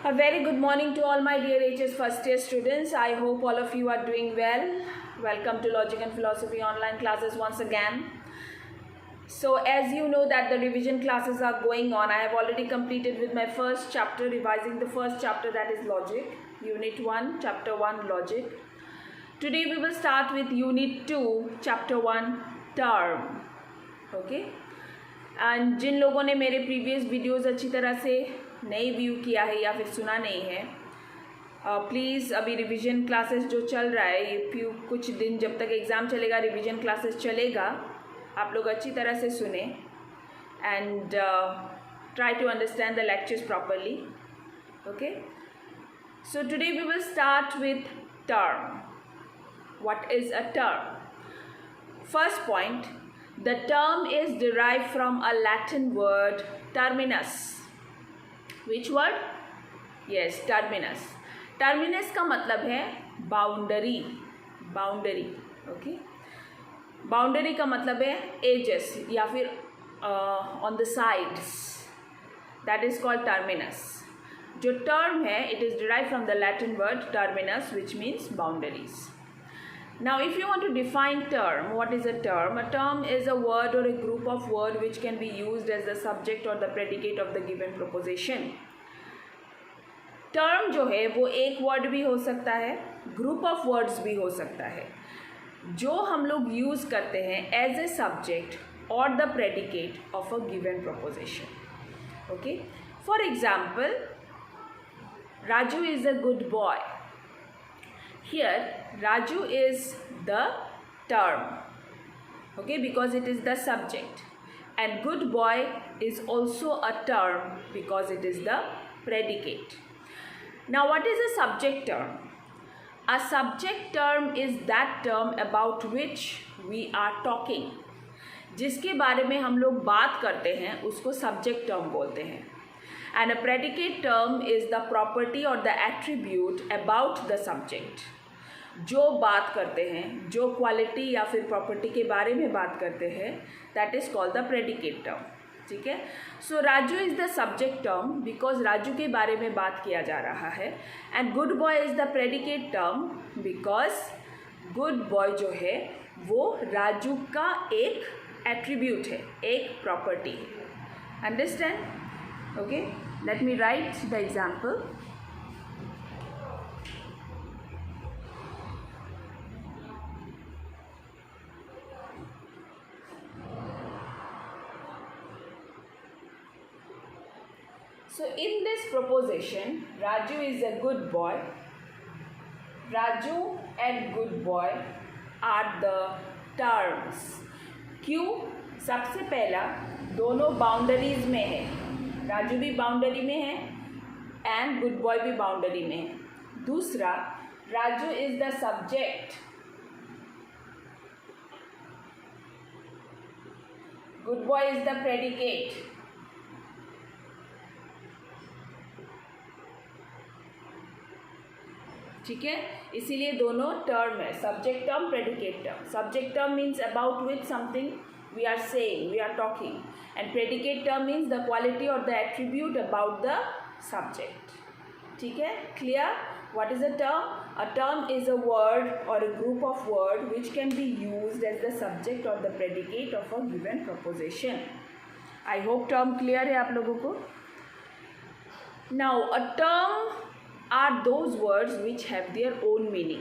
A very good morning to all my dear HS first year students. I hope all of you are doing well. Welcome to Logic and Philosophy online classes once again. So as you know that the revision classes are going on, I have already completed with my first chapter, revising the first chapter, that is Logic, Unit 1, Chapter 1, Logic. Today we will start with Unit 2, Chapter 1, Term. Okay. And जिन लोगों ने मेरे previous videos अच्छी तरह से नहीं view किया है या फिर सुना नहीं है, प्लीज़ अभी रिवीजन क्लासेस जो चल रहा है, ये कुछ दिन जब तक एग्ज़ाम चलेगा रिवीजन क्लासेस चलेगा, आप लोग अच्छी तरह से सुने and try to understand the lectures properly. Okay, so today we will start with term. What is a term? First point, the term is derived from a Latin word terminus. Which word? Yes, terminus. Terminus का मतलब है boundary. Boundary. Okay. Boundary का मतलब है edges या फिर on the sides. That is called terminus. जो term है, it is derived from the Latin word terminus, which means boundaries. Now, if you want to define term, what is a term? A term is a word or a group of words which can be used as the subject or the predicate of the given proposition. Term जो है वो एक word भी हो सकता है, group of words भी हो सकता है, जो हम लोग use करते हैं as a subject or the predicate of a given proposition. Okay? For example, Raju is a good boy. Here, Raju is the term, okay, because it is the subject, and good boy is also a term because it is the predicate. Now, what is a subject term? A subject term is that term about which we are talking. जिसके बारे में हम लोग बात करते हैं उसको subject term बोलते हैं. And a predicate term is the property or the attribute about the subject. जो बात करते हैं, जो क्वालिटी या फिर प्रॉपर्टी के बारे में बात करते हैं, that is called the predicate term. ठीक है. So Raju is the subject term because Raju के बारे में बात किया जा रहा है, and good boy is the predicate term because good boy जो है वो राजू का एक एट्रीब्यूट है, एक प्रॉपर्टी है. Understand? Okay, let me right the example. So in this proposition, Raju is a good boy. Raju and good boy are the terms. क्यों? सबसे पहला दोनों बाउंडरीज में है. राजू भी बाउंडरी में है एंड गुड बॉय भी बाउंडरी में है. दूसरा, Raju is the subject, good boy is the predicate. ठीक है, इसीलिए दोनों टर्म है, subject term, predicate term. Subject term means about which something we are saying, we are talking, and predicate term means the quality और the attribute about the subject. ठीक है, clear? What is a term? A term is a word और a group of word which can be used as the subject और the predicate of a given proposition. I hope term clear है आप लोगों को. Now a term are those words which have their own meaning.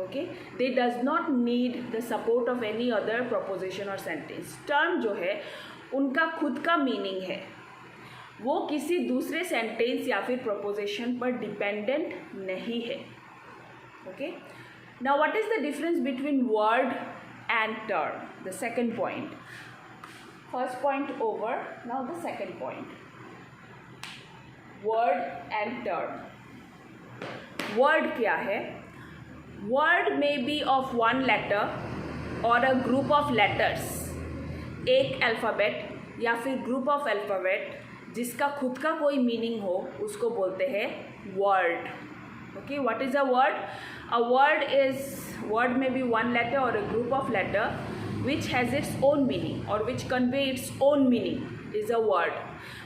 Okay, they does not need the support of any other proposition or sentence. Term जो है उनका खुद का meaning है, वो किसी दूसरे सेंटेंस या फिर प्रपोजिशन पर डिपेंडेंट नहीं है. Okay, now what is the difference between word and term? The second point. First point over, now the second point. Word and term. Word क्या है? Word may be of one letter और a group of letters. एक alphabet या फिर group of alphabet जिसका खुद का कोई मीनिंग हो उसको बोलते हैं word. Okay, what is a word? A word may be one letter और a group of letter which has its own meaning or which convey its own meaning is a word.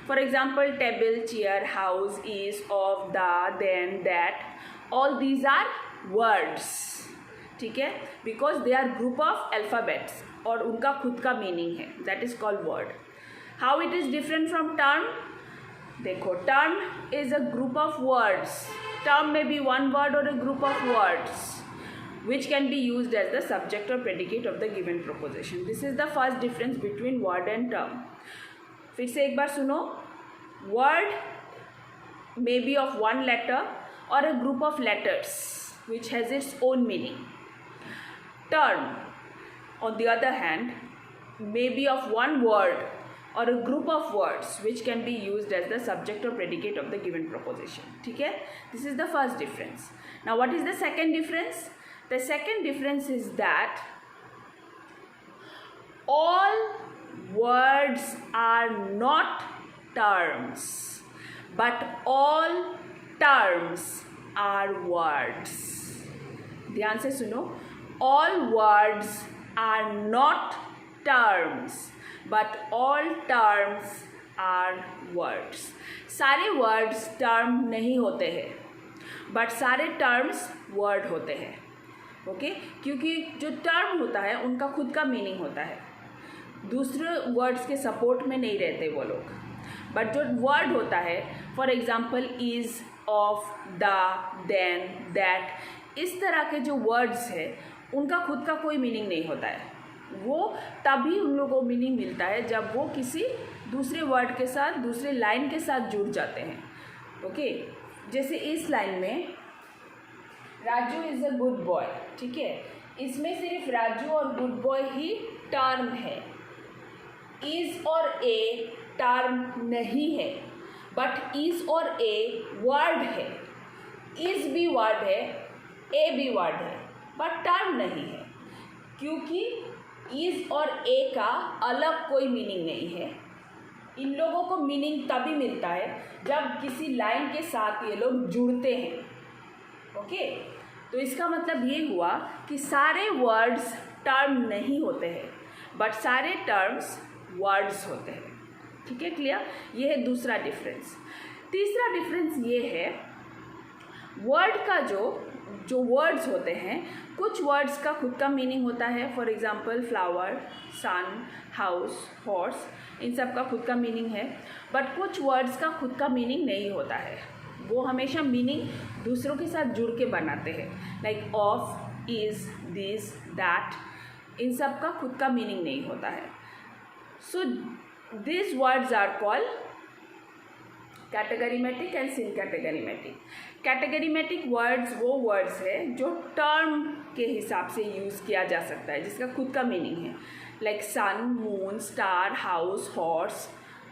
For example, table, chair, house, is, of, the, then, that, all these are words. ठीक है, because they are group of alphabets और उनका खुद का meaning है, that is called word. How it is different from term? देखो, term is a group of words. Term may be one word or a group of words which can be used as the subject or predicate of the given proposition. This is the first difference between word and term. फिर से एक बार सुनो. Word may be of one letter or a group of letters which has its own meaning. Term, on the other hand, may be of one word or a group of words which can be used as the subject or predicate of the given proposition. ठीक है? This is the first difference. Now what is the second difference? The second difference is that all words are not terms, but all terms are words. ध्यान से सुनो. All words are not terms, but all terms are words. सारे words term नहीं होते हैं, but सारे terms word होते हैं. ओके, क्योंकि जो टर्म होता है उनका खुद का मीनिंग होता है, दूसरे वर्ड्स के सपोर्ट में नहीं रहते वो लोग. बट जो वर्ड होता है, for example is, of, the, then, that, इस तरह के जो वर्ड्स हैं उनका खुद का कोई मीनिंग नहीं होता है. वो तभी उन लोगों को मीनिंग मिलता है जब वो किसी दूसरे वर्ड के साथ, दूसरे लाइन के साथ जुड़ जाते हैं. ओके, जैसे इस लाइन में Raju is a good boy. ठीक है, इसमें सिर्फ राजू और गुड बॉय ही टर्म है. इज़ और ए टर्म नहीं है, बट इज़ और ए वर्ड है. इज़ भी वर्ड है, ए भी वर्ड है, बट टर्म नहीं है, क्योंकि इज़ और ए का अलग कोई मीनिंग नहीं है. इन लोगों को मीनिंग तभी मिलता है जब किसी लाइन के साथ ये लोग जुड़ते हैं. ओके, तो इसका मतलब ये हुआ कि सारे वर्ड्स टर्म नहीं होते हैं, बट सारे टर्म्स वर्ड्स होते हैं. ठीक है, क्लियर? ये है दूसरा डिफरेंस. तीसरा डिफरेंस ये है, वर्ड का जो वर्ड्स होते हैं, कुछ वर्ड्स का खुद का मीनिंग होता है. For example flower, sun, house, horse, इन सब का खुद का मीनिंग है. बट कुछ वर्ड्स का खुद का मीनिंग नहीं होता है, वो हमेशा मीनिंग दूसरों के साथ जुड़ के बनाते हैं. Like of, is, this, that, इन सब का खुद का मीनिंग नहीं होता है. So this words are called categorematic and syncategorematic. Categorematic words वो वर्ड्स है जो टर्म के हिसाब से यूज़ किया जा सकता है, जिसका खुद का मीनिंग है. Like sun, moon, star, house, horse,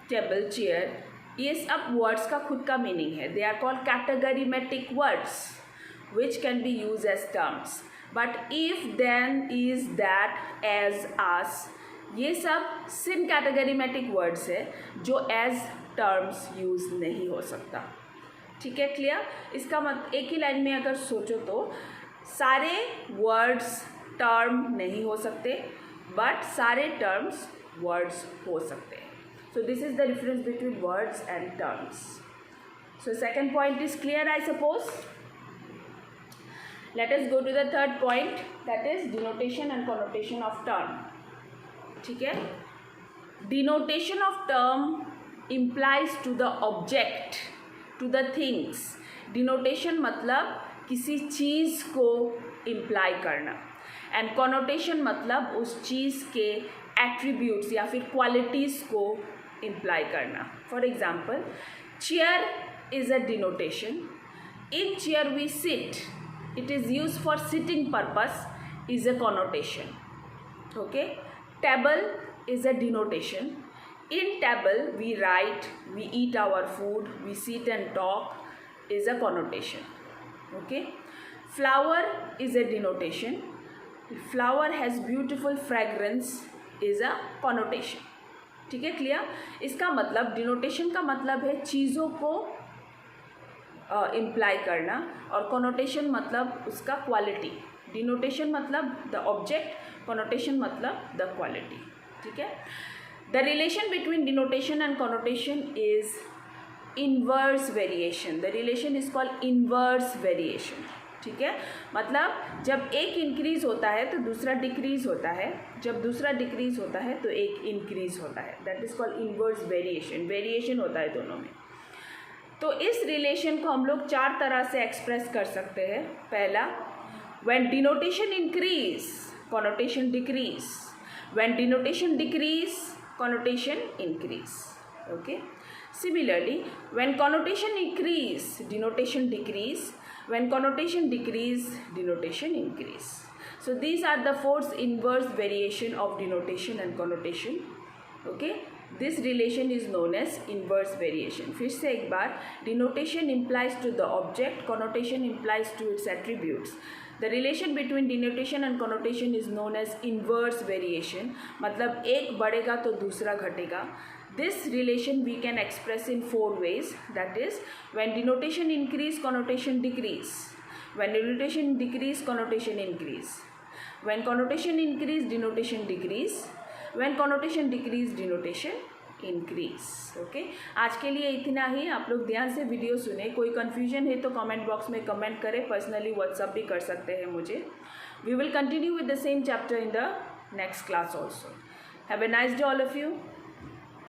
table, chair, ये सब वर्ड्स का खुद का मीनिंग है. They are called categorematic words which can be use as terms. But if, then, is, that, as, as, ये सब सिन कैटेगरीमेटिक वर्ड्स है जो एज टर्म्स यूज़ नहीं हो सकता. ठीक है, क्लियर? इसका मतलब एक ही लाइन में अगर सोचो तो सारे वर्ड्स टर्म नहीं हो सकते, बट सारे टर्म्स वर्ड्स हो सकते हैं. So this is the difference between words and terms. So second point is clear, I suppose. Let us go to the third point, that is denotation and connotation of term. ठीक है? Denotation of term implies to the object, to the things. Denotation मतलब किसी चीज़ को imply करना, and connotation मतलब उस चीज़ के attributes या फिर qualities को imply करना. For example, chair is a denotation. In chair we sit. It is used for sitting purpose, is a connotation. Okay. Table is a denotation. In table we write, we eat our food, we sit and talk, is a connotation. Okay. Flower is a denotation. Flower has beautiful fragrance, is a connotation. ठीक है, clear? इसका मतलब, denotation का मतलब है चीज़ों को imply करना, और कॉनोटेशन मतलब उसका क्वालिटी. डिनोटेशन मतलब द ऑब्जेक्ट, कॉनोटेशन मतलब द क्वालिटी. ठीक है. The relation between denotation and connotation is inverse variation. The relation is called inverse variation. ठीक है, मतलब जब एक इंक्रीज होता है तो दूसरा डिक्रीज होता है, जब दूसरा डिक्रीज होता है तो एक इंक्रीज होता है. That is called inverse variation. Variation होता है दोनों में. तो इस रिलेशन को हम लोग 4 तरह से एक्सप्रेस कर सकते हैं. पहला, when denotation increase connotation decrease, when denotation decrease connotation increase. Okay. Similarly, when connotation increase, denotation decrease. When connotation decrease, denotation increase. So these are the 4 inverse variation of denotation and connotation. Okay. This relation is known as inverse variation. फिर से एक बार, denotation implies to the object, connotation implies to its attributes. The relation between denotation and connotation is known as inverse variation. मतलब एक बढ़ेगा तो दूसरा घटेगा. This relation we can express in 4 ways. That is, when denotation increase, connotation decrease. When denotation decrease, connotation increase. When connotation increase, denotation decrease. When connotation decrease, denotation increase. Okay. आज के लिए इतना ही. आप लोग ध्यान से वीडियो सुने. कोई कन्फ्यूजन है तो कमेंट बॉक्स में कमेंट करें. पर्सनली व्हाट्सअप भी कर सकते हैं मुझे. We will continue with the same chapter in the next class also. Have a nice day all of you.